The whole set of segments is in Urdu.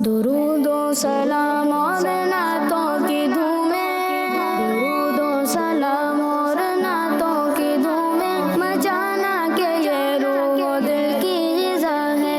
درود و سلام اور نعتوں کی دھومیں، درود و سلام اور نعتوں کی دھومیں، مچانا کہ یہ روح و دل کی غذا ہے۔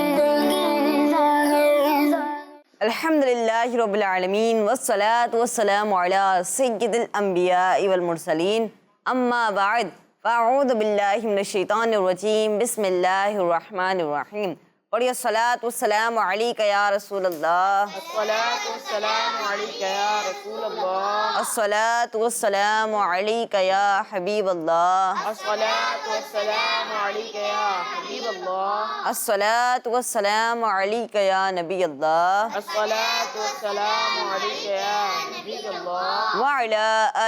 الحمدللہ رب العالمین والصلاة والسلام علی سید الانبیاء والمرسلین، اما بعد فاعوذ باللہ من الشیطان الرجیم، بسم اللہ الرحمن الرحیم۔ پڑھیے الصلاۃ والسلام علیک یا رسول اللہ، الصلاۃ والسلام علیک یا رسول اللہ، الصلاۃ والسلام علیک یا حبیب اللہ، الصلاۃ والسلام علیک یا حبیب اللہ، الصلاۃ والسلام علیک یا نبی اللہ، الصلاۃ والسلام علیک یا حبیب اللہ، وعلی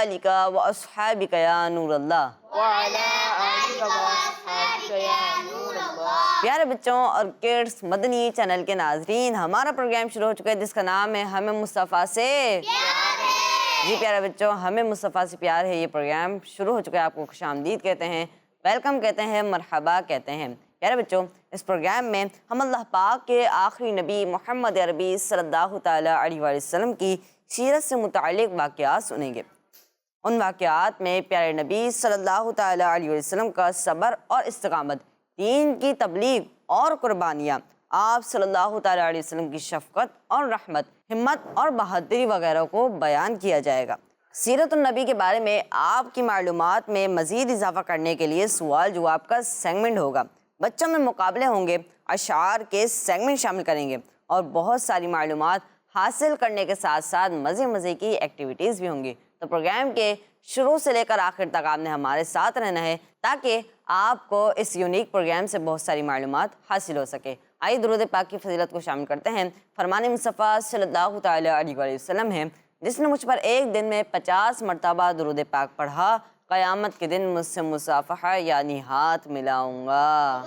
آلک واصحابک یا نور اللہ۔ وعلی آلک واصحابک یا نور اللہ۔ پیارے بچوں اور کڈس مدنی چینل کے ناظرین، ہمارا پروگرام شروع ہو چکا ہے جس کا نام ہے ہمیں مصطفیٰ سے جی پیارے بچوں، ہمیں مصطفیٰ سے پیار ہے، یہ پروگرام شروع ہو چکا ہے۔ آپ کو خوش آمدید کہتے ہیں، ویلکم کہتے ہیں، مرحبا کہتے ہیں۔ پیارے بچوں، اس پروگرام میں ہم اللہ پاک کے آخری نبی محمد عربی صلی اللہ تعالیٰ علیہ وآلہ وسلم کی سیرت سے متعلق واقعات سنیں گے۔ ان واقعات میں پیارے نبی صلی اللہ تعالیٰ علیہ وسلم کا صبر اور استقامت، دین کی تبلیغ اور قربانیاں، آپ صلی اللہ تعالیٰ علیہ وسلم کی شفقت اور رحمت، ہمت اور بہادری وغیرہ کو بیان کیا جائے گا۔ سیرت النبی کے بارے میں آپ کی معلومات میں مزید اضافہ کرنے کے لیے سوال جواب کا سیگمنٹ ہوگا، بچوں میں مقابلے ہوں گے، اشعار کے سیگمنٹ شامل کریں گے اور بہت ساری معلومات حاصل کرنے کے ساتھ ساتھ مزے کی ایکٹیویٹیز بھی ہوں گی۔ تو پروگرام کے شروع سے لے کر آخر تک آپ نے ہمارے ساتھ رہنا ہے تاکہ آپ کو اس یونیک پروگرام سے بہت ساری معلومات حاصل ہو سکے۔ آئیے درود پاک کی فضیلت کو شامل کرتے ہیں۔ فرمان مصطفیٰ صلی اللہ تعالیٰ علیہ وآلہ وسلم ہے، جس نے مجھ پر ایک دن میں 50 مرتبہ درود پاک پڑھا، قیامت کے دن مجھ سے مصافحہ یعنی ہاتھ ملاؤں گا۔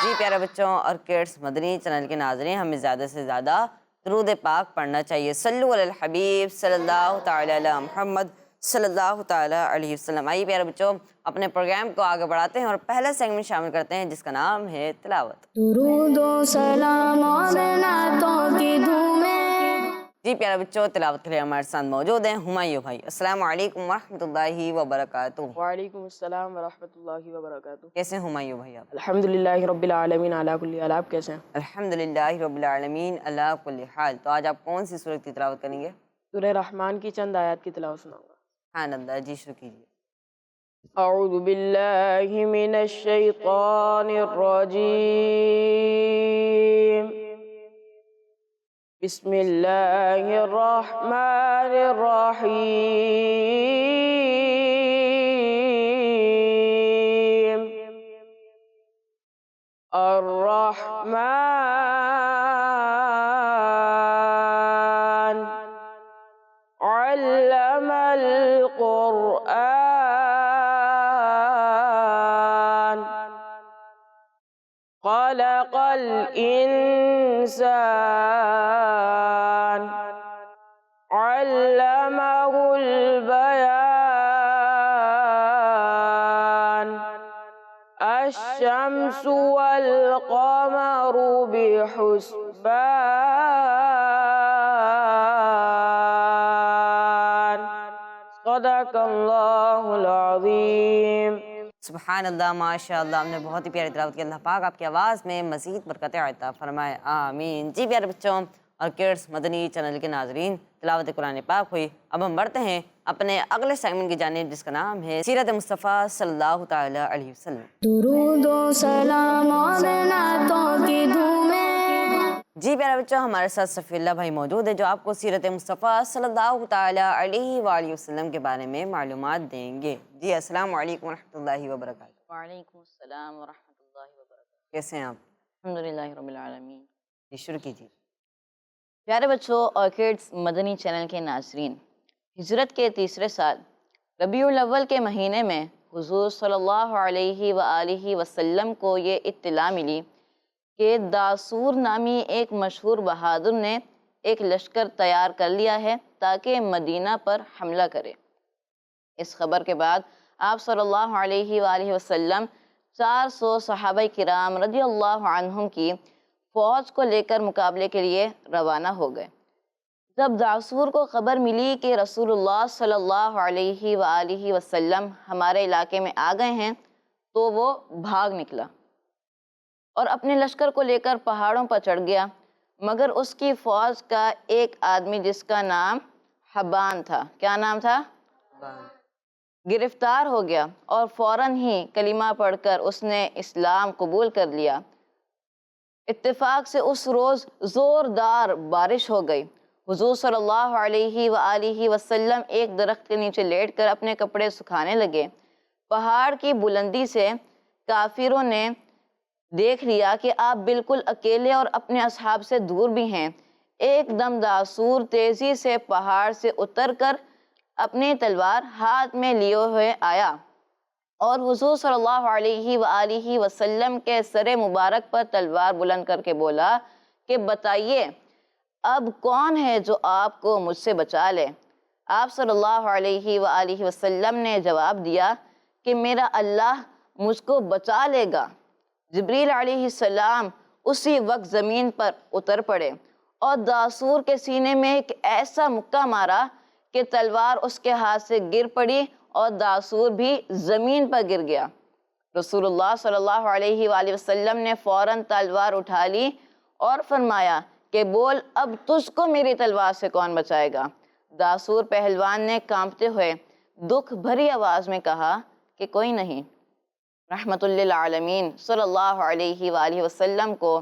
جی پیارے بچوں اور کڈس مدنی چینل کے ناظرین، ہمیں زیادہ سے زیادہ درود پاک پڑھنا چاہیے۔ صلو علی الحبیب صلی اللہ تعالیٰ علی محمد صلی اللہ تعالیٰ علیہ وسلم۔ آئیے پیارے بچوں، اپنے پروگرام کو آگے بڑھاتے ہیں اور پہلا سیگمنٹ شامل کرتے ہیں جس کا نام ہے تلاوت۔ درود و سلام اور نعتوں کی دھومیں۔ جی پیارے بچوں، تلاوت کے لیے ہمارے ساتھ موجود ہیں ہمایوں بھائی۔ السلام علیکم ورحمۃ اللہ وبرکاتہ۔ وعلیکم السلام ورحمۃ اللہ وبرکاتہ۔ کیسے ہیں ہمایوں بھائی آپ؟ الحمدللہ رب العالمین علی کل حال، آپ کیسے ہیں؟ الحمدللہ رب العالمین علی کل حال۔ تو آج آپ کون سی سورت کی تلاوت کریں گے؟ سورہ رحمان کی چند آیات کی تلاوت سناؤں گا۔ سبحان اللہ، جی شروع کیجیے۔ اعوذ باللہ من الشیطان الرجیم، بسم اللہ الرحمن الرحیم۔ الرحمن علم القرآن، خلق الإنسان، علمه البيان، الشمس والقمر بحسبان، صدق اللہ العظیم۔ سبحان اللہ، ماشاء اللہ، ہم نے بہت ہی پیاری تلاوت کی۔ اللہ پاک آپ کی آواز میں مزید برکت عطا فرمائے، آمین۔ جی پیارے بچوں اور کڈس مدنی چینل کے ناظرین، تلاوت قرآن پاک ہوئی۔ اب ہم بڑھتے ہیں اپنے اگلے سیگمنٹ کی جانب جس کا نام ہے سیرت مصطفیٰ صلی اللہ تعالیٰ علیہ وسلم۔ درود و سلام اور نعتوں کی دھومیں۔ جی پیارے بچوں، ہمارے ساتھ صفی اللہ بھائی موجود ہے جو آپ کو سیرت مصطفیٰ صلی اللہ تعالیٰ علیہ وآلہ وسلم کے بارے میں معلومات دیں گے۔ جی السلام علیکم ورحمۃ اللہ وبرکاتہ۔ وعلیکم السلام ورحمۃ اللہ وبرکاتہ۔ کیسے ہیں آپ؟ الحمدللہ رب العالمین۔ جی شروع کیجیے۔ پیارے بچوں اور کڈس مدنی چینل کے ناظرین، ہجرت کے تیسرے سال ربیع الاول کے مہینے میں حضور صلی اللہ علیہ وآلہ وسلم کو یہ اطلاع ملی کہ داسور نامی ایک مشہور بہادر نے ایک لشکر تیار کر لیا ہے تاکہ مدینہ پر حملہ کرے۔ اس خبر کے بعد آپ صلی اللہ علیہ وآلہ وسلم 400 صحابہ کرام رضی اللہ عنہم کی فوج کو لے کر مقابلے کے لیے روانہ ہو گئے۔ جب داسور کو خبر ملی کہ رسول اللہ صلی اللہ علیہ وآلہ وسلم ہمارے علاقے میں آ گئے ہیں تو وہ بھاگ نکلا اور اپنے لشکر کو لے کر پہاڑوں پر چڑھ گیا، مگر اس کی فوج کا ایک آدمی جس کا نام حبان تھا، کیا نام تھا؟ گرفتار ہو گیا اور فوراً ہی کلمہ پڑھ کر اس نے اسلام قبول کر لیا۔ اتفاق سے اس روز زوردار بارش ہو گئی۔ حضور صلی اللہ علیہ وآلہ وسلم ایک درخت کے نیچے لیٹ کر اپنے کپڑے سکھانے لگے۔ پہاڑ کی بلندی سے کافروں نے دیکھ لیا کہ آپ بالکل اکیلے اور اپنے اصحاب سے دور بھی ہیں۔ ایک دم داسور تیزی سے پہاڑ سے اتر کر اپنی تلوار ہاتھ میں لیے ہوئے آیا اور حضور صلی اللہ علیہ وآلہ وسلم کے سر مبارک پر تلوار بلند کر کے بولا کہ بتائیے اب کون ہے جو آپ کو مجھ سے بچا لے؟ آپ صلی اللہ علیہ وآلہ وسلم نے جواب دیا کہ میرا اللہ مجھ کو بچا لے گا۔ جبریل علیہ السلام اسی وقت زمین پر اتر پڑے اور داسور کے سینے میں ایک ایسا مکہ مارا کہ تلوار اس کے ہاتھ سے گر پڑی اور داسور بھی زمین پر گر گیا۔ رسول اللہ صلی اللہ علیہ وآلہ وسلم نے فوراً تلوار اٹھا لی اور فرمایا کہ بول اب تجھ کو میری تلوار سے کون بچائے گا؟ داسور پہلوان نے کانپتے ہوئے دکھ بھری آواز میں کہا کہ کوئی نہیں۔ رحمت للعالمین صلی اللہ علیہ وآلہ وسلم کو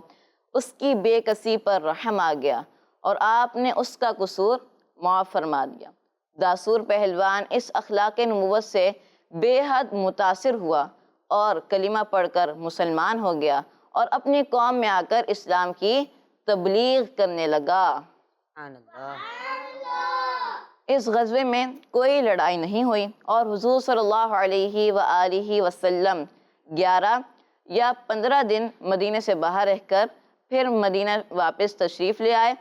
اس کی بے کسی پر رحم آ گیا اور آپ نے اس کا قصور معاف فرما دیا۔ داسور پہلوان اس اخلاق نبوت سے بے حد متاثر ہوا اور کلمہ پڑھ کر مسلمان ہو گیا اور اپنی قوم میں آ کر اسلام کی تبلیغ کرنے لگا۔ اس غزوے میں کوئی لڑائی نہیں ہوئی اور حضور صلی اللہ علیہ وآلہ وسلم 11 یا 15 دن مدینے سے باہر رہ کر پھر مدینہ واپس تشریف لے آئے۔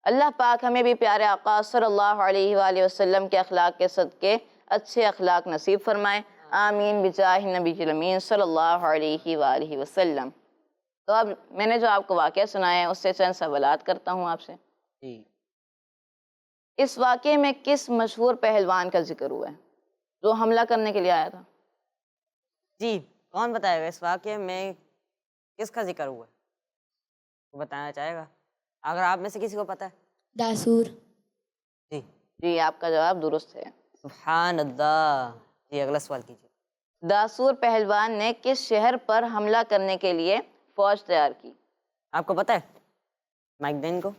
اللہ پاک ہمیں بھی پیارے آقا صلی اللہ علیہ وآلہ وسلم کے اخلاق کے صدقے اچھے اخلاق نصیب فرمائے، آمین بجاہ نبی الامین صلی اللہ علیہ وآلہ وسلم۔ تو اب میں نے جو آپ کو واقعہ سنایا ہے اس سے چند سوالات کرتا ہوں آپ سے۔ اس واقعے میں کس مشہور پہلوان کا ذکر ہوا ہے جو حملہ کرنے کے لیے آیا تھا؟ جی کون بتائے گا اس واقعے میں کس کا ذکر ہوا ہے؟ وہ بتانا چاہے گا اگر آپ میں سے کسی کو پتہ ہے؟ داسور۔ جی آپ کا جواب درست ہے۔ سبحان اللہ۔ جی اگلا سوال کیجیے۔ داسور پہلوان نے کس شہر پر حملہ کرنے کے لیے فوج تیار کی؟ آپ کو پتہ ہے؟ مائک دین کو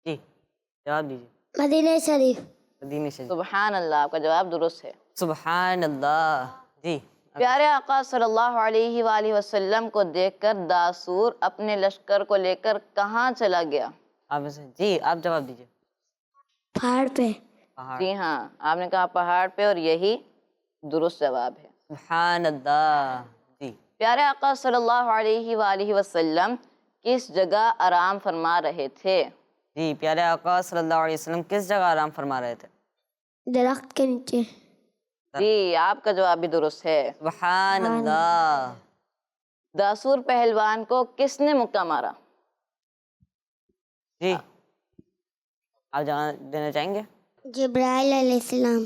جی جواب دیجیے۔ مدینہ شریف۔ مدینہ شریف۔ سبحان اللہ، آپ کا جواب درست ہے۔ سبحان اللہ۔ جی پیارے آقا صلی اللہ علیہ وآلہ وسلم کو دیکھ کر داسور اپنے لشکر کو لے کر کہاں چلا گیا؟ آپ میں سے جی آپ جواب دیجیے۔ پہاڑ پہ۔ پہاڑ۔ جی ہاں، آپ نے کہا پہاڑ پہ اور یہی درست جواب ہے۔ سبحان اللہ۔ جی پیارے آقا صلی اللہ علیہ وآلہ وسلم کس جگہ آرام فرما رہے تھے؟ جی پیارے آقا صلی اللہ علیہ وسلم کس جگہ آرام فرما رہے تھے؟ درخت کے نیچے۔ جی آپ کا جواب بھی درست ہے۔ سبحان اللہ۔ داسور پہلوان کو کس نے مکہ مارا؟ جی آپ جواب دینا چاہیں گے؟ جبرائیل علیہ السلام۔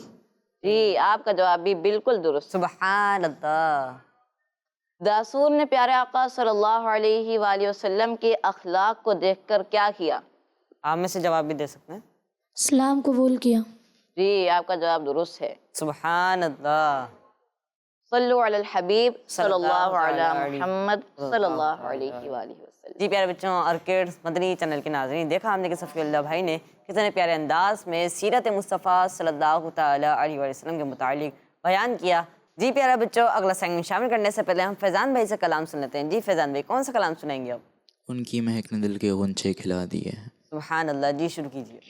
جی آپ کا جواب بھی بالکل درست۔ سبحان اللہ۔ داسور نے پیارے آقا صلی اللہ علیہ وآلہ وسلم کے اخلاق کو دیکھ کر کیا کیا؟ آپ میں سے جواب بھی دے سکتے ہیں۔ اسلام قبول کیا۔ جی آپ کا جواب درست ہے۔ سبحان اللہ۔ صلو علی الحبیب صلی اللہ علی محمد صلی اللہ علیہ وآلہ وسلم۔ جی پیارے بچوں اور کڈس مدنی چینل کے ناظرین، دیکھا ہم نے کہ صفی اللہ بھائی نے کتنے پیارے انداز میں سیرت مصطفیٰ صلی اللہ تعالیٰ علیہ وآلہ وسلم کے متعلق بیان کیا۔ جی پیارے بچوں، اگلا سیگمنٹ شامل کرنے سے پہلے ہم فیضان بھائی سے کلام سن لیتے ہیں۔ جی فیضان بھائی کون سا کلام سنائیں گے اب؟ ان کی مہک نے دل کے غنچے کھلا دیے۔ سبحان اللہ۔ جی شروع کیجیے۔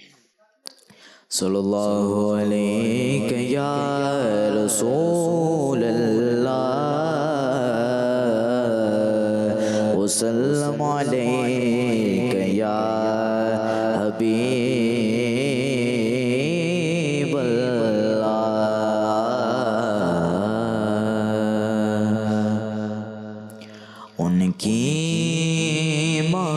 صلی اللہ علیہ یا رسول اللہ وسلم علیک یا حبیب اللہ۔ ان کی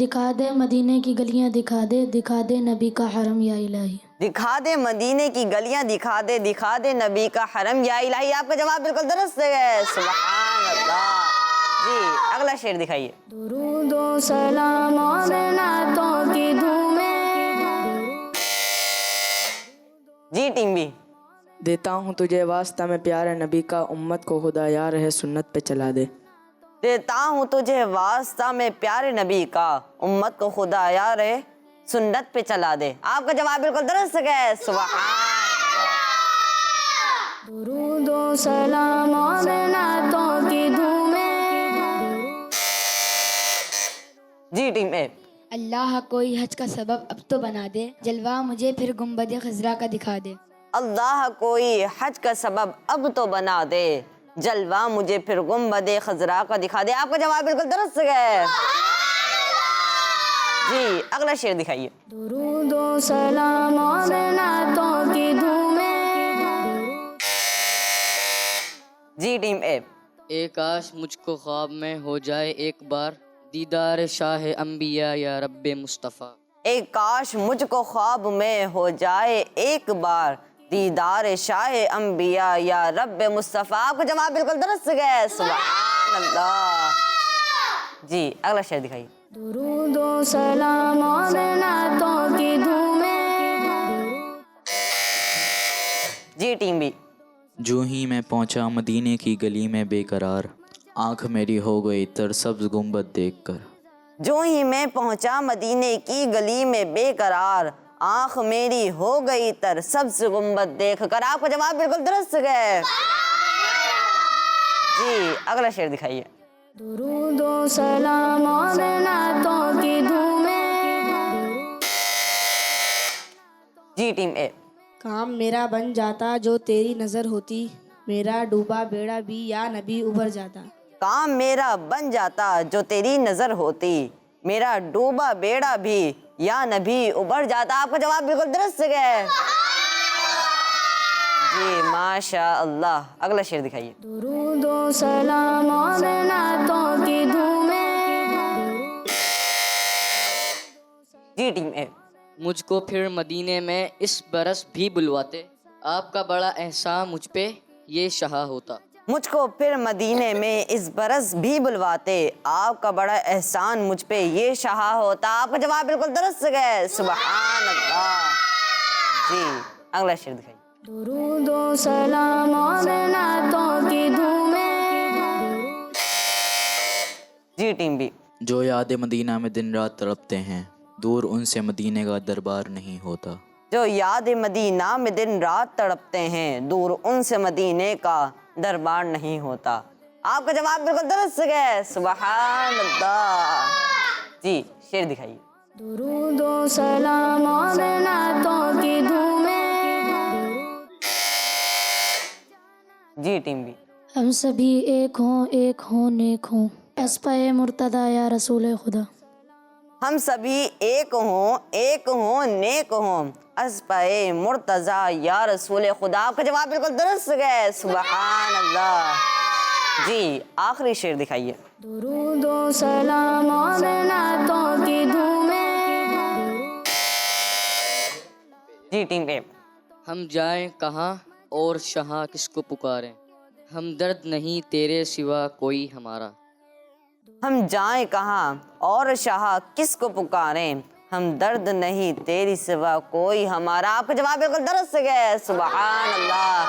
دکھا دے مدینے کی گلیاں، دکھا دے نبی کا حرم یا الہی۔ دکھا دے مدینے کی گلیاں، دکھا دے نبی کا حرم یا الہی۔ آپ کا جواب بالکل درست ہے، سبحان اللہ۔ جی اگلا شعر دکھائیے۔ درود و سلام اور نعتوں کی دھومیں۔ جی ٹیم بی۔ دیتا ہوں تجھے واسطہ میں پیارے نبی کا، امت کو خدا یار ہے سنت پہ چلا دے۔ دیتا ہوں تجھے واسطہ میں پیارے نبی کا، امت کو خدا یار ہے سنت پہ چلا دے۔ آپ کا جواب بالکل درست ہے، سبحان اللہ۔ درود و سلام اور نعتوں کی دھومیں۔ جی ٹیم اے۔ اللہ کوئی حج کا سبب اب تو بنا دے، جلوہ مجھے پھر گنبد خضرا کا دکھا دے۔ اللہ کوئی حج کا سبب اب تو بنا دے، جلوہ مجھے پھر گنبد خضرا کا دکھا دے۔ آپ کا جواب بالکل درست ہے۔ جی اگلا شعر دکھائیے۔ درود و سلام اور نعتوں کی دھومیں۔ جی ٹیم اے۔ اے کاش مجھ کو خواب میں ہو جائے ایک بار، دیدار شاہ انبیاء یا رب مصطفیٰ۔ اے کاش مجھ کو خواب میں ہو جائے ایک بار، دیدار شاہ انبیاء یا رب مصطفیٰ۔ آپ کا جواب بالکل درست ہے، سبحان اللہ۔ جی اگلا شعر دکھائیے۔ درود و سلام اور نعتوں کی دھومیں۔ جی ٹیم بی۔ جو ہی میں پہنچا مدینے کی گلی میں بے قرار، آنکھ میری ہو گئی تر سبز گنبد دیکھ کر۔ جو ہی میں پہنچا مدینے کی گلی میں بے قرار، آنکھ میری ہو گئی تر سبز گنبد دیکھ کر۔ آپ کا جواب بالکل درست ہے۔ جی اگلا شعر دکھائیے۔ درود و سلام اور نعتوں کی دھومیں۔ جی ٹیم اے۔ کام میرا بن جاتا جو تیری نظر ہوتی، میرا ڈوبا بیڑا بھی یا نبی ابھر جاتا۔ کام میرا بن جاتا جو تیری نظر ہوتی، میرا ڈوبا بیڑا بھی یا نبی ابھر جاتا۔ آپ کا جواب بالکل درست ہے۔ جی ماشاء اللہ۔ اگلا شعر دکھائیے۔ درود و سلام اور نعتوں کی دھومیں۔ جی ٹیم اے۔ مجھ کو پھر مدینے میں اس برس بھی بلواتے، آپ کا بڑا احسان مجھ پہ یہ شاہ ہوتا۔ مجھ کو پھر مدینے میں اس برس بھی بلواتے، آپ کا بڑا احسان مجھ پہ یہ شاہ ہوتا۔ آپ کا جواب بالکل درست ہے، سبحان اللہ۔ جی اگلا شعر دکھائیے۔ درود و سلام اور نعتوں کی دھومیں۔ جی ٹیم بی۔ جو یاد مدینہ میں دن رات تڑپتے ہیں، دور ان سے مدینے کا دربار نہیں ہوتا۔ جو یاد مدینہ میں دن رات تڑپتے ہیں، دور ان سے مدینے کا دربار نہیں ہوتا۔ آپ کا جواب بالکل درست ہے، سبحان اللہ۔ جی شعر دکھائیے۔ درود و سلام اور نعتوں کی دھومیں۔ جی ٹیم بی۔ ہم سبھی ایک ہوں نیک ہوں، اسپائے مرتضیٰ یا رسول خدا۔ ہم سبھی ایک ہوں نیک ہوں، اسپائے مرتضیٰ یا رسول خدا۔ آپ کا جواب بالکل درست ہے، سبحان اللہ۔ جی آخری شعر دکھائیے۔ درود و سلام اور نعتوں کی دھومیں۔ جی ٹیم اے۔ ہم جائیں کہاں اور شاہ کس کو پکاریں، ہم درد نہیں تیرے سوا کوئی ہمارا۔ ہم جائیں کہاں اور شاہ کس کو پکاریں، ہم درد نہیں تیری سوا کوئی ہمارا۔ آپ کا جواب بالکل درست ہے، سبحان اللہ۔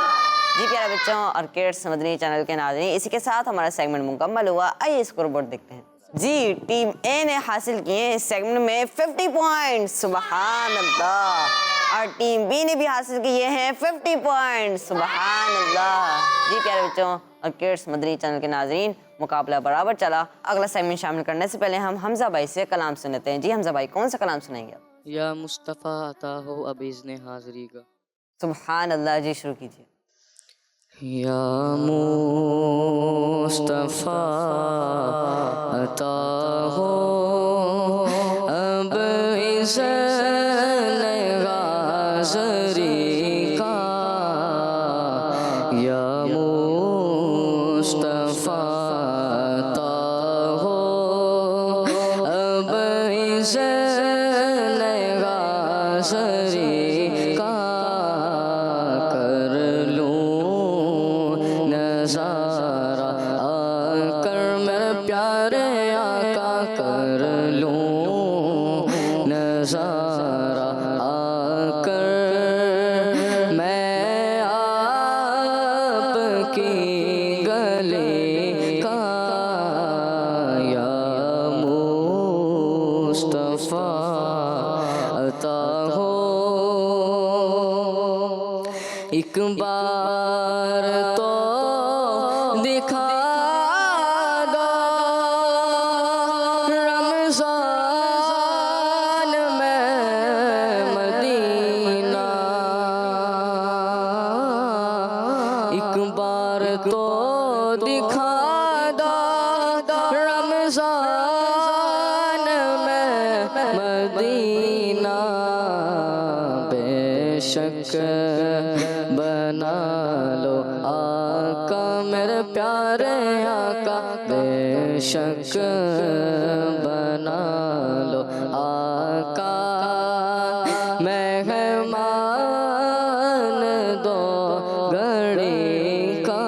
جی پیارے بچوں اور کڈس مدنی چینل کے ناظرین، اسی کے ساتھ ہمارا سیگمنٹ مکمل ہوا۔ آئیے اسکور بورڈ دیکھتے ہیں۔ جی ٹیم اے نے حاصل کیے اس سیگمنٹ میں 50 پوائنٹ، سبحان اللہ، اور ٹیم بی نے بھی حاصل کیے ہیں 50 پوائنٹ، سبحان اللہ۔ جی پیارے بچوں اور کڈس مدنی چینل کے ناظرین، مقابلہ برابر چلا۔ اگلا سیگمنٹ شامل کرنے سے پہلے ہم حمزہ بھائی سے کلام سنتے ہیں۔ جی حمزہ بھائی کون سا کلام سنائیں گے آپ؟ یا مصطفیٰ عطا ہو اب اذن حاضری کا۔ سبحان اللہ، جی شروع کیجیے۔ یا مصطفیٰ عطا ہو اب اذن حاضری کا، یا مصطفیٰ عطا ہو اب نظارہ آ کر میرے پیارے آقا کر لوں نظارہ آ کر میں آپ کی گلے کا یا مصطفیٰ عطا ہو ایک بار تو دکھا دو رمضان میں مدینہ ایک بار تو دکھا دو رمضان میں مدینہ بے شک بنا لو آقا میرے پیارے آقا بے شک بنا لو آقا مہمان دو گھڑی کا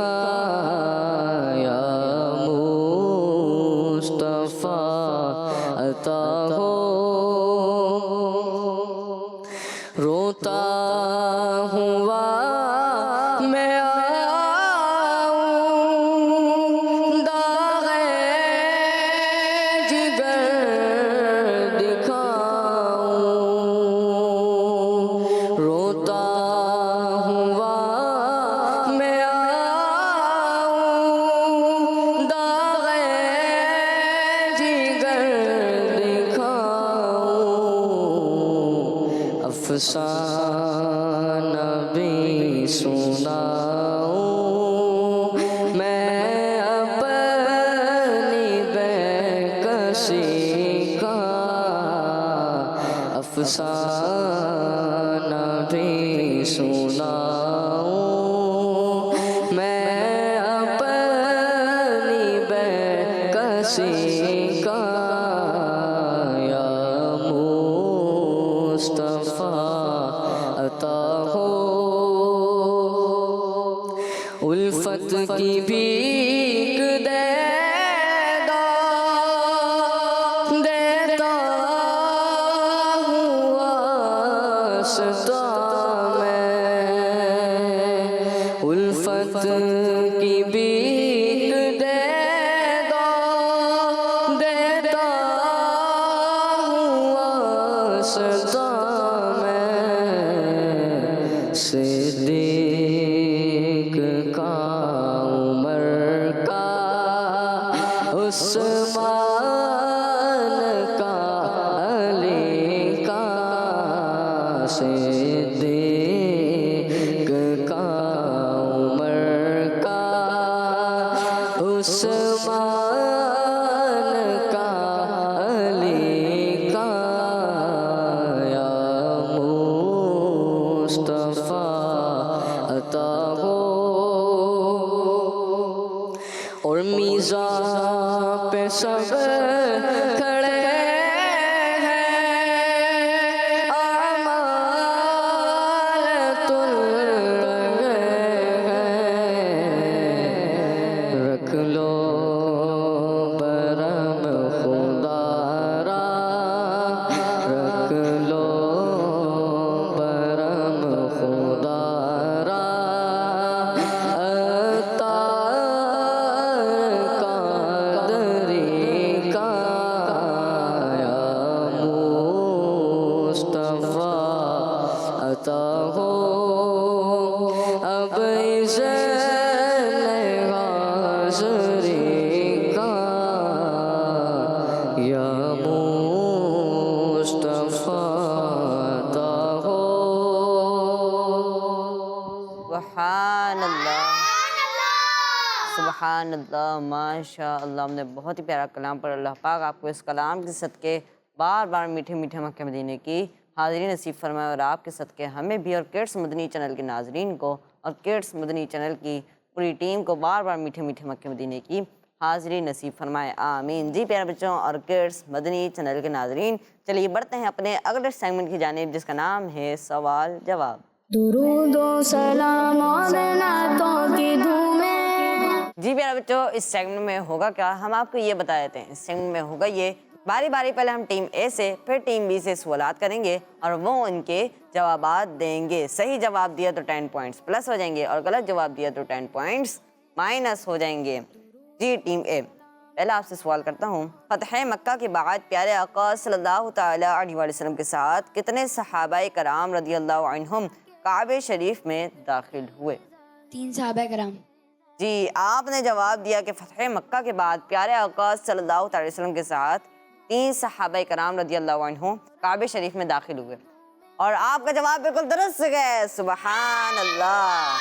یا مصطفیٰ عطا ہو روتا ہوا میں آؤں داغے جگر دکھاؤں روتا ہوا میں آؤں داغے جگر دکھاؤں افسانہ بھی سناؤں میں اپنی بے کسی کا افسانہ بھی سناؤں میں اپنی بے کسی کا یا مصطفیٰ عطا ہو الفت کی بھیک دے دو دیتا ہوں واسطہ میں الفت کی بھیک دے دو دیتا ہوں واسطہ صدیق کا عمر کا عثمان کا علی کا صدیق کا عمر کا عثمان کا علی کا یا مصطفیٰ عطا ہو اور میزان پہ سب کھڑے ہیں اعمال تل رہے ہیں رکھ لو برم خدا را رکھ لو برم خدا را قادری کا یا مصطفیٰ عطا ہو اب اذن حاضری کا یا مصطفیٰ عطا ہو سبحان اللہ سبحان اللہ ماشاء اللہ ہم نے بہت ہی پیارا کلام پڑھا اللہ پاک آپ کو اس کلام کے صدقے بار بار میٹھے میٹھے مکہ مدینے کی حاضری نصیب فرمائے اور آپ کے صدقے ہمیں بھی اور کیڈس مدنی چینل کے ناظرین کو اور کیڈس مدنی چینل کی پوری ٹیم کو بار بار میٹھے میٹھے مکہ مدینے کی حاضری نصیب فرمائے آمین جی پیارے بچوں اور کیڈس مدنی چینل کے ناظرین چلیے بڑھتے ہیں اپنے اگلے سیگمنٹ کی جانب جس کا نام ہے سوال جواب درود و سلام اور نعتوں کی دھومیں جی پیارے بچوں، اس سیگمنٹ میں ہوگا کیا، ہم آپ کو یہ بتا دیتے ہیں۔ اس سیگمنٹ میں ہوگا یہ، باری باری پہلے ہم ٹیم اے سے پھر ٹیم بی سے سوالات کریں گے اور وہ ان کے جوابات دیں گے۔ صحیح جواب دیا تو 10 پوائنٹس پلس ہو جائیں گے اور غلط جواب دیا تو 10 پوائنٹس مائنس ہو جائیں گے۔ جی ٹیم اے، پہلا آپ سے سوال کرتا ہوں، فتح مکہ کے بعد پیارے آقا صلی اللہ تعالی علیہ وسلم کے ساتھ کتنے صحابہ کرام رضی اللہ عنہم کعبہ شریف میں داخل ہوئے؟ 3 صحابہ کرام۔ جی آپ نے جواب دیا کہ فتح مکہ کے بعد پیارے آقا صلی اللہ تعالی وسلم کے ساتھ 3 صحابہ کرام رضی اللہ عنہ کعبہ شریف میں داخل ہوئے، اور آپ کا جواب بالکل درست ہے، سبحان اللہ۔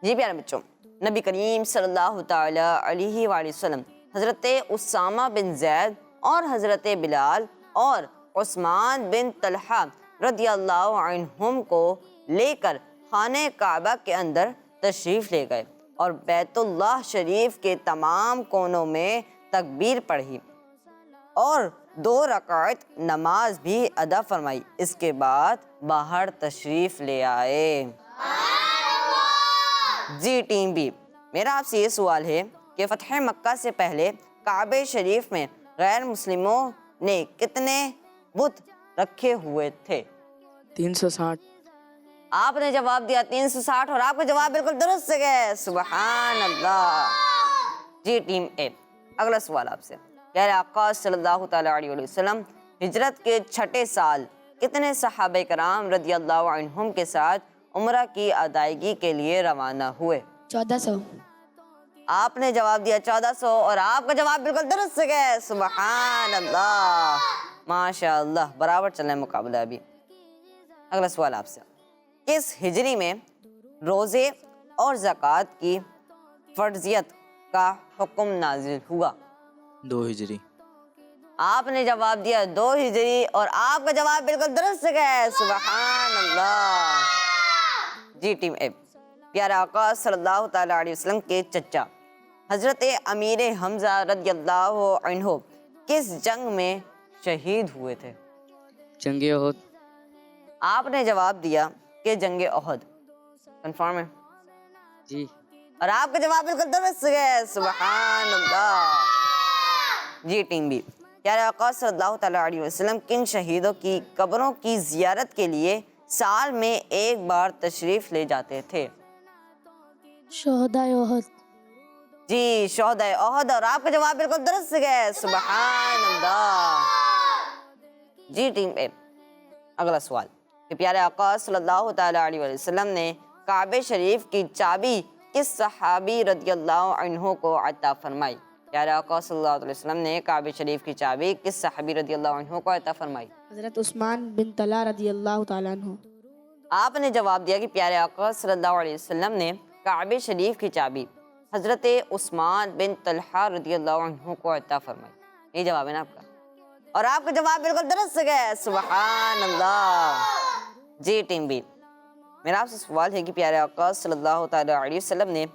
جی پیارے بچوں، نبی کریم صلی اللہ تعالی علیہ وآلہ وسلم حضرت اسامہ بن زید اور حضرت بلال اور عثمان بن طلحہ رضی اللہ عنہم کو لے کر خانہ کعبہ کے اندر تشریف لے گئے اور بیت اللہ شریف کے تمام کونوں میں تکبیر پڑھی اور 2 رکعت نماز بھی ادا فرمائی۔ اس کے بعد باہر تشریف لے آئے۔ جی ٹیم بی، میرا آپ سے یہ سوال ہے کہ فتح مکہ سے پہلے کعبہ شریف میں غیر مسلموں نے کتنے بت رکھے ہوئے تھے؟ 360۔ آپ نے جواب دیا 360 اور آپ کا جواب بالکل درست ہے، سبحان اللہ۔ جی ٹیم اے، اگلا سوال آپ سے، پیارے آقا صلی اللہ تعالی علیہ وسلم ہجرت کے 6 سال کتنے صحابہ کرام رضی اللہ عنہم کے ساتھ عمرہ کی ادائیگی کے لیے روانہ ہوئے؟ 1400۔ آپ نے جواب دیا 1400 اور آپ کا جواب بالکل درست ہے، سبحان اللہ، ماشاء اللہ، برابر چل رہا ہے مقابلہ ابھی۔ اگلا سوال آپ سے، کس ہجری میں روزے اور زکوٰۃ کی فرضیت کا حکم نازل ہوا؟ 2 ہجری۔ آپ نے جواب دیا 2 ہجری اور آپ کا جواب بالکل درست ہے، سبحان اللہ۔ جی ٹیم اے، پیارے آقا صلی اللہ تعالی علیہ وسلم کے چچا حضرت امیر حمزہ رضی اللہ عنہ کس جنگ میں شہید ہوئے تھے؟ جنگ احد۔ آپ نے جواب دیا کہ جنگ احد، کنفرم ہے؟ جی۔ اور آپ کا جواب بالکل درست ہے، سبحان اللہ۔ جی ٹیم بی، پیارے آقا صلی اللہ تعالی علیہ وسلم کن شہیدوں کی قبروں کی زیارت کے لیے سال میں 1 بار تشریف لے جاتے تھے؟ شہدائے احد۔ جی شہدائے احد، اور آپ کا جواب بالکل درست ہے، سبحان اللہ۔ جی ٹیم اے، اگلا سوال کہ پیارے آقا صلی اللہ تعالی علیہ وسلم نے کعبہ شریف کی چابی کس صحابی رضی اللہ عنہ کو عطا فرمائی؟ پیارے آقا صلی اللہ علیہ وسلم نے کعبہ شریف کی چابی کس صحابی رضی اللہ عنہ کو عطا فرمائی؟ حضرت عثمان بن طلحہ رضی اللہ تعالیٰ عنہ۔ آپ نے جواب دیا کہ پیارے آقا صلی اللہ علیہ وسلم نے کعبہ شریف کی چابی حضرت عثمان بن طلحہ رضی اللہ عنہ کو عطا فرمائی۔ یہ جواب ہے نا آپ کا، اور آپ کا جواب بالکل درست ہے، سبحان اللہ۔ جی ٹیم بی، میرا آپ سے سوال ہے کہ پیارے آقا صلی اللہ تعالی علیہ وسلم نے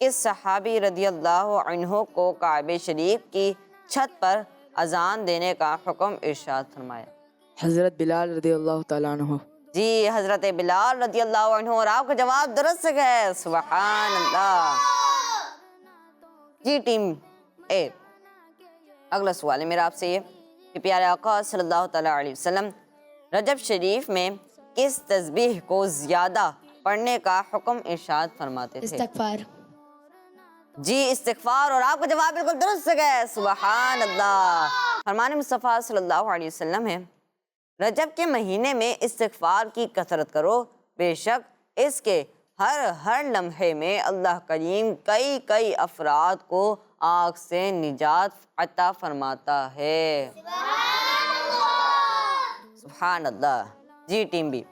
کس صحابی رضی اللہ عنہ کو کعبہ شریف کی چھت پر اذان دینے کا حکم ارشاد فرمایا؟ حضرت بلال رضی اللہ تعالیٰ عنہ۔ جی حضرت بلال رضی اللہ عنہ، اور آپ کا جواب درست ہے، سبحان اللہ۔ جی ٹیم اے، اگلا سوال ہے میرا آپ سے یہ کہ پیارے آقا صلی اللہ تعالی علیہ وسلم رجب شریف میں کس تسبیح کو زیادہ پڑھنے کا حکم ارشاد فرماتے تھے؟ استغفار۔ جی استغفار، اور آپ کا جواب بالکل درست ہے، سبحان اللہ۔ فرمان مصطفیٰ صلی اللہ علیہ وسلم ہے، رجب کے مہینے میں استغفار کی کثرت کرو، بے شک اس کے ہر لمحے میں اللہ کریم کئی افراد کو آگ سے نجات عطا فرماتا ہے، سبحان اللہ۔ جی ٹیم بی،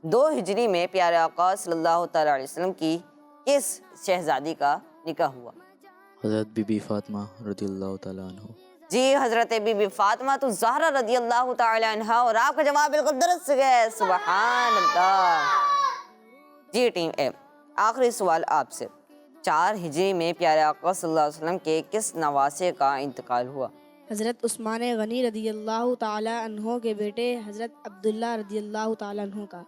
2 ہجری میں پیارے آقا صلی اللہ تعالی علیہ وسلم کی کس شہزادی کا نکاح ہوا؟ حضرت بی بی فاطمہ رضی اللہ تعالیٰ عنہ۔ جی حضرت بی بی فاطمہ تو زہرا رضی اللہ تعالی عنہ، اور آپ کا جواب بالکل درست ہے، سبحان اللہ۔ جی ٹیم اے، آخری سوال آپ سے، 4 ہجری میں پیارے آقا صلی اللہ علیہ وسلم کے کس نواسے کا انتقال ہوا؟ حضرت عثمان غنی رضی اللہ تعالیٰ عنہ کے بیٹے حضرت عبداللہ رضی اللہ تعالیٰ عنہ کا۔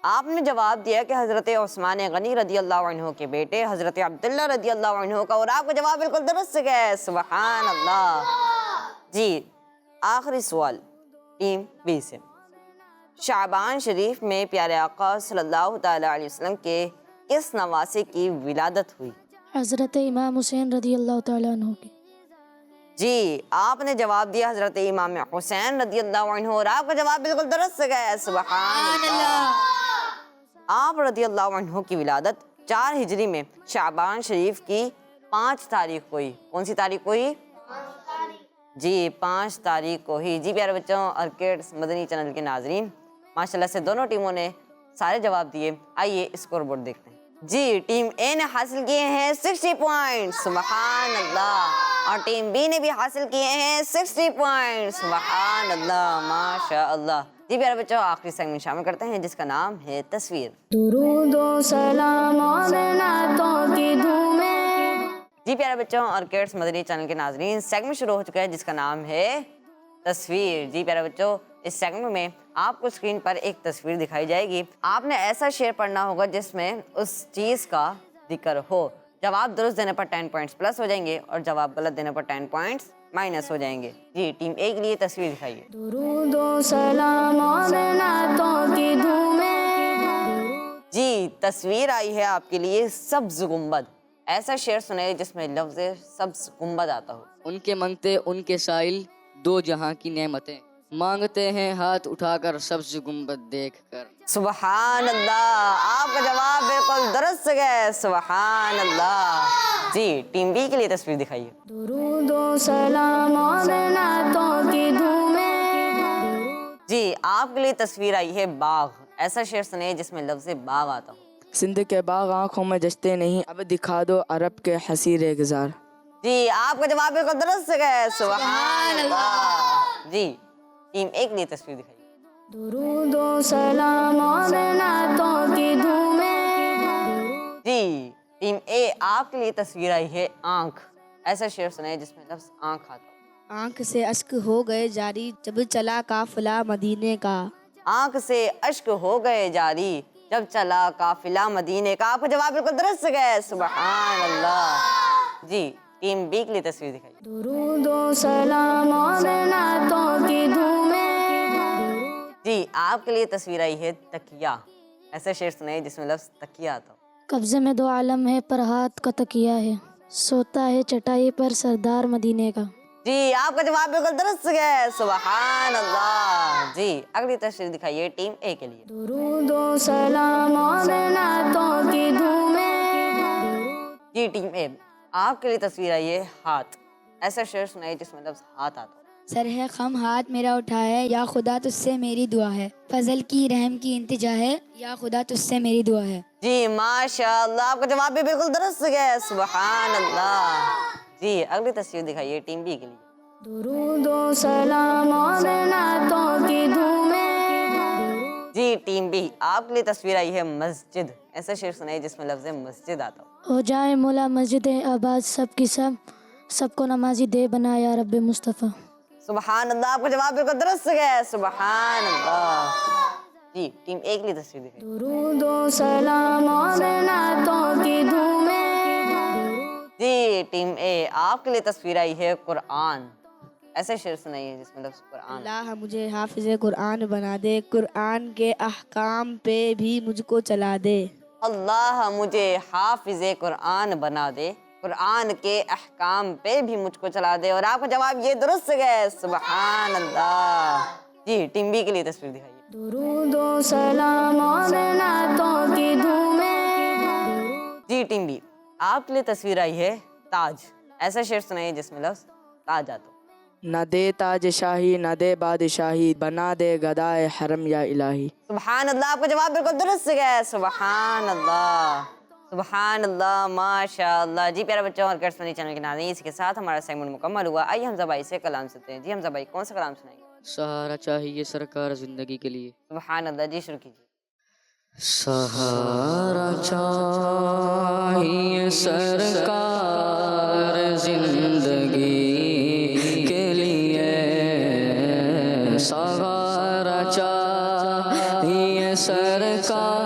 آپ نے جواب دیا کہ حضرت عثمان غنی رضی اللہ عنہ کے بیٹے حضرت عبداللہ رضی اللہ عنہ کا، اور آپ کا جواب بالکل درست ہے، سبحان اللہ۔ جی آخری سوال ٹیم بی سے، شعبان شریف میں پیارے آقا صلی اللہ تعالیٰ علیہ وسلم کے کس نواسے کی ولادت ہوئی؟ حضرت امام حسین رضی اللہ تعالیٰ عنہ کی۔ جی آپ نے جواب دیا حضرت امام حسین رضی اللہ عنہ، اور آپ کا جواب بالکل درست ہے، سبحان اللہ۔ آپ رضی اللہ عنہ کی ولادت 4 ہجری میں شعبان شریف کی 5 تاریخ کو ہوئی۔ کون سی تاریخ کو ہوئی؟ جی 5 تاریخ کو ہی۔ جی پیارے بچوں اور کڈس مدنی چینل کے ناظرین، ماشاءاللہ سے دونوں ٹیموں نے سارے جواب دیے۔ آئیے اسکور بورڈ دیکھتے ہیں۔ جی ٹیم اے نے حاصل کیے ہیں 60 پوائنٹ، سبحان اللہ، اور ٹیم بی نے بھی حاصل کیے ہیں 60 پوائنٹ، سبحان اللہ، ماشاء اللہ۔ جی پیارے بچوں آخری سیگمنٹ شامل کرتے ہیں جس کا نام ہے تصویر۔ درود و سلام اور نعتوں کی دھومیں۔ جی پیارے بچوں اور کڈس مدنی چینل کے ناظرین، سیگمنٹ شروع ہو چکا ہے جس کا نام ہے تصویر۔ جی پیارے بچوں اس سیگمنٹ میں آپ کو اسکرین پر ایک تصویر دکھائی جائے گی، آپ نے ایسا شعر پڑھنا ہوگا جس میں اس چیز کا ذکر ہو۔ جواب درست دینے پر 10 پوائنٹس پلس ہو جائیں گے اور جواب غلط دینے پر 10 پوائنٹس مائنس ہو جائیں گے۔ جی ٹیم اے کے لیے تصویر دکھائیے۔ درود و سلام اور نعتوں کی دھومیں۔ جی تصویر آئی ہے آپ کے لیے سبز گنبد۔ ایسا شعر سنائے جس میں لفظ سبز گنبد آتا ہو۔ ان کے منگتے ان کے سائل، 2 جہاں کی نعمتیں، مانگتے ہیں ہاتھ اٹھا کر سبز گنبد دیکھ کر۔ سبحان اللہ، آپ کا جواب بالکل درست ہے، سبحان اللہ۔ جی ٹیم بی کے لیے تصویر دکھائیے۔ درود و سلام اور نعتوں کی دھومیں۔ جی آپ کے لیے تصویر آئی ہے باغ۔ ایسا شعر سنائے جس میں لفظ باغ آتا ہو۔ سندھ کے باغ آنکھوں میں جچتے نہیں، اب دکھا دو عرب کے حسیر گزار۔ جی آپ کا جواب بالکل درست ہے، سبحان اللہ۔ جی ٹیم ایک لیے تصویر دکھائیے۔ درود و سلام اور نعتوں کی دھومیں۔ جی ٹیم اے آپ کے لیے تصویر آئی ہے آنکھ۔ ایسا شعر سنائے جس میں لفظ آنکھ آتا ہو۔ آنکھ سے اشک ہو گئے جاری جب چلا قافلہ مدینے کا۔ آنکھ سے اشک ہو گئے جاری جب چلا قافلہ مدینے کا۔ آپ کا جواب بالکل درست ہے، سبحان اللہ۔ جی ٹیم بی کے لیے تصویر دکھائیے۔ درود و سلام اور نعتوں کی دھومیں۔ جی آپ کے لیے تصویر آئی ہے تکیہ۔ ایسا شعر سنائے جس میں لفظ تکیہ آتا ہو۔ قبضے میں 2 عالم ہے پر ہاتھ کا تکیہ ہے، سوتا ہے چٹائی پر سردار مدینے کا۔ جی آپ کا جواب بالکل درست ہے، سبحان اللہ۔ جی اگلی تصویر دکھائیے ٹیم اے کے لیے۔ درود و سلام اور نعتوں کی دھومیں۔ جی ٹیم اے آپ کے لیے تصویر آئی ہے ہاتھ۔ ایسا شعر سنائیے جس میں لفظ ہاتھ آتا ہو۔ سر ہے خم ہاتھ میرا اٹھا ہے، یا خدا تجھ سے میری دعا ہے، فضل کی رحم کی انتجا ہے، یا خدا تجھ سے میری دعا ہے۔ جی ماشاء اللہ، آپ کا جواب بھی بالکل درست ہے، سبحان اللہ۔ جی اگلی تصویر دکھائیے ٹیم بی کے لیے۔ درود و سلام اور نعتوں کی دھومیں۔ جی ٹیم بی آپ کے لیے تصویر آئی ہے مسجد۔ ایسا شعر سنائیے جس میں لفظ مسجد آتا ہو۔ جائے مولا مسجد آباد سب کی سب کو نمازی دے بنا یا رب مصطفیٰ۔ سبحان اللہ، آپ کا جواب بالکل درست ہے، سبحان اللہ۔ جی ٹیم اے کے لیے تصویر دکھائیے۔ درود و سلام اور نعتوں کی دھومیں۔ جی ٹیم اے آپ کے لیے تصویر آئی ہے قرآن۔ ایسے شعر سنائیے جس میں لفظ قرآن۔ اللہ مجھے حافظ قرآن بنا دے، قرآن کے احکام پہ بھی مجھ کو چلا دے۔ اللہ مجھے حافظ قرآن بنا دے، قرآن کے احکام پہ بھی مجھ کو چلا دے، اور آپ کا جواب یہ درست ہے، سبحان اللہ۔ جی ٹیم بی کے لیے تصویر دکھائیے۔ درود و سلام اور نعتوں کی دھومیں۔ جی ٹیم بی آپ کے لیے تصویر آئی ہے تاج۔ ایسا شعر سنائیے جس میں لفظ تاج آتا ہو۔ نہ دے تاج شاہی نہ دے بادشاہی، بنا دے گدائے حرم یا الہی۔ سبحان اللہ، آپ کا جواب بالکل درست ہے، سبحان اللہ، سبحان اللہ، ماشاء اللہ۔ جی پیارے بچوں اور کڈس مدنی چینل کے ناظرین، اس کے ساتھ ہمارا سیگمنٹ مکمل ہوا۔ آئیے حمزہ بھائی سے کلام سنتے ہیں۔ جی حمزہ بھائی کون سا کلام سنائیں گے؟ سہارا چاہیے سرکار زندگی کے لیے۔ سبحان اللہ، جی شروع کیجیے۔ سہارا چاہیے سرکار زندگی کے لیے، سہارا چاہیے سرکار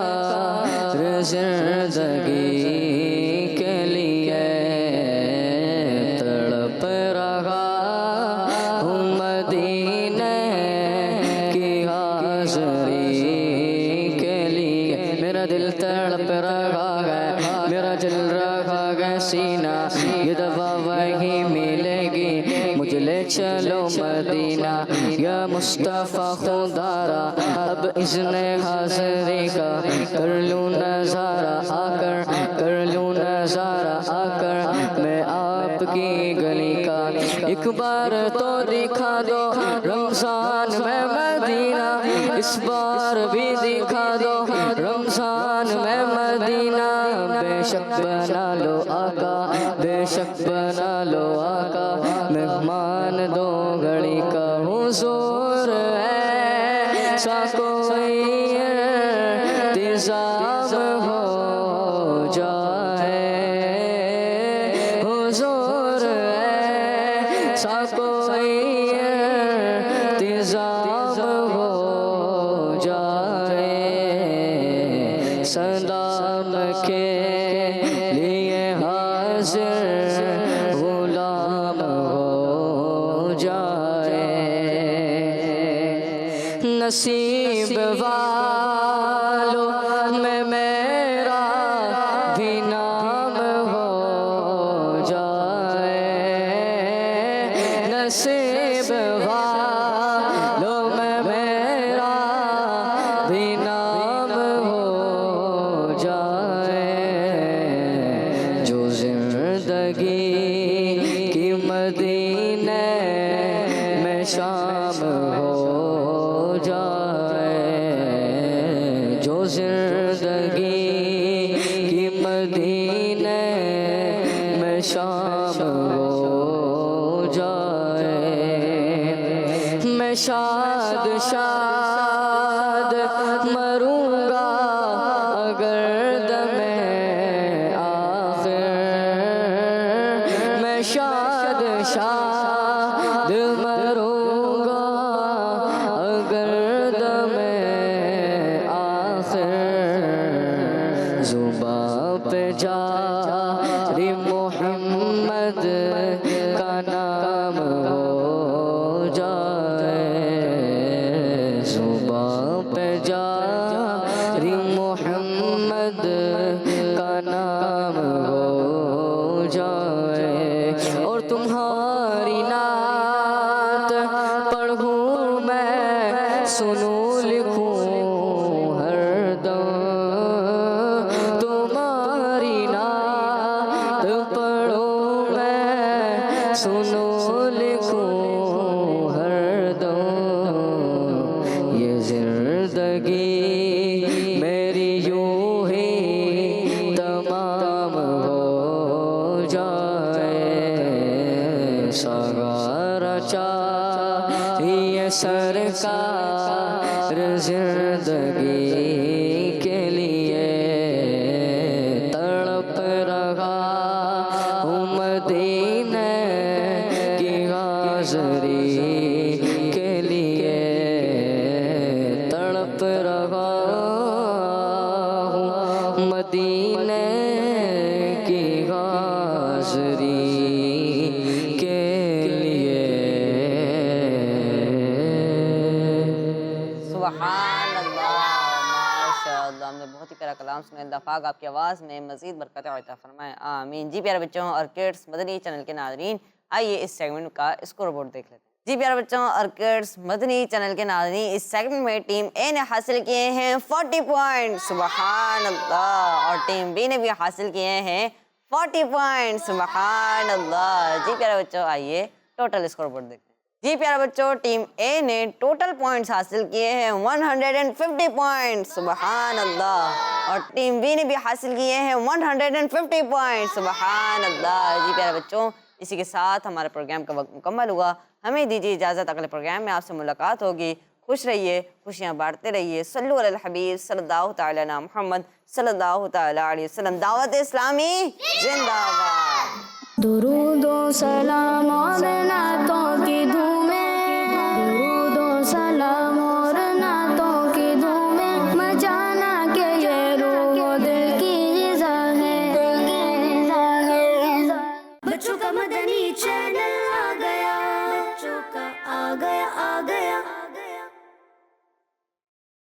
دل تڑپ رہا ہے، میرا جل رہا ہے سینہ، یہ دوا وہی ملے گی، مجھے لے چلو مدینہ یا مصطفیٰ خدارا، اب اذن حاضری کا کر لوں نظارہ، آ کر کر لوں نظارہ، آ کر میں آپ کی گلی کا، ایک بار تو دکھا دو رمضان میں مدینہ، اس بار بھی دکھا دو رمضان میں مدینہ، بے شک بنا لو آقا، بے شک بنا لو آقا، مہمان دو گھڑی کا حضور ہے، سا کوئی انتظام ہو جائے، حضور ہے، سا کوئی انتظام ہو جائے، سلام کے لیے حاضر غلام ہو جائے، نصیب والوں میں میرا بھی نام ہو جائے، نصیب والوں میں میرا بھی نام ہو جائے، جو زندگی کی مدینے میں شام ہو جائے، جو زندگی کی مدینے میں شام ہو جائے، میں شاد شاد مروں گا اگر دم آخر، میں شاد شاد مروں گا اگر دم آخر، زباں پہ جاری محمد کا نام ہو جائے، زباں پہ جاری محمد کا نام ہو جائے، اور تمہاری نعت پڑھوں میں، سنوں لکھوں ہر دم، تمہاری نعت پڑھوں میں، سنوں لکھوں ہر دم، یہ زندگی میری یوں ہی تمام ہو جائے، سگارا چاہیے سرکار زندگی کے لیے، تڑپ رہا ہوں مدینے کی حاضری کے لیے، تڑپ رہا ہوں مدینے کی حاضری کے لیے۔ سبحان اللہ، ماشاء اللہ، ہم نے بہت ہی پیارا کلام سنا، اللہ پاک آپ کی آواز میں مزید برکت عطا فرمائے، آمین۔ جی پیارے بچوں اور کڈس مدنی چینل کے ناظرین، آئیے اس سیگمنٹ کا اسکور بورڈ دیکھ لیتے ہیں۔ جی پیارے بچوں اور کڈس مدنی چینل کے ناظرین، اس سیگمنٹ میں ٹیم اے نے حاصل کیے ہیں 40 پوائنٹ، سبحان اللہ، اور ٹیم بی نے بھی حاصل کیے ہیں 40 پوائنٹ، سبحان اللہ۔ جی پیارے بچوں، آئیے ٹوٹل اسکور بورڈ دیکھتے ہیں۔ جی پیارے بچوں، ٹیم اے نے ٹوٹل پوائنٹس حاصل کیے ہیں 150 پوائنٹ، سبحان اللہ، اور ٹیم بی نے بھی حاصل کیے ہیں 150 پوائنٹ، سبحان اللہ۔ جی پیارے بچوں، اسی کے ساتھ ہمارے پروگرام کا وقت مکمل ہوا، ہمیں دیجیے اجازت، اگلے پروگرام میں آپ سے ملاقات ہوگی۔ خوش رہیے، خوشیاں بانٹتے رہیے، صلو علی الحبیب صلی اللہ تعالیٰ علی محمد صلی اللہ تعالیٰ علیہ وسلم۔ دعوت اسلامی زندہ باد۔ درود و سلام اور نعتوں کی دھومیں، درود و سلام اور نعتوں کی دھومیں، مچانا کہ یہ روح و دل کی غذا ہے۔ بچوں کا مدنی چینل آ گیا، بچوں کا آ گیا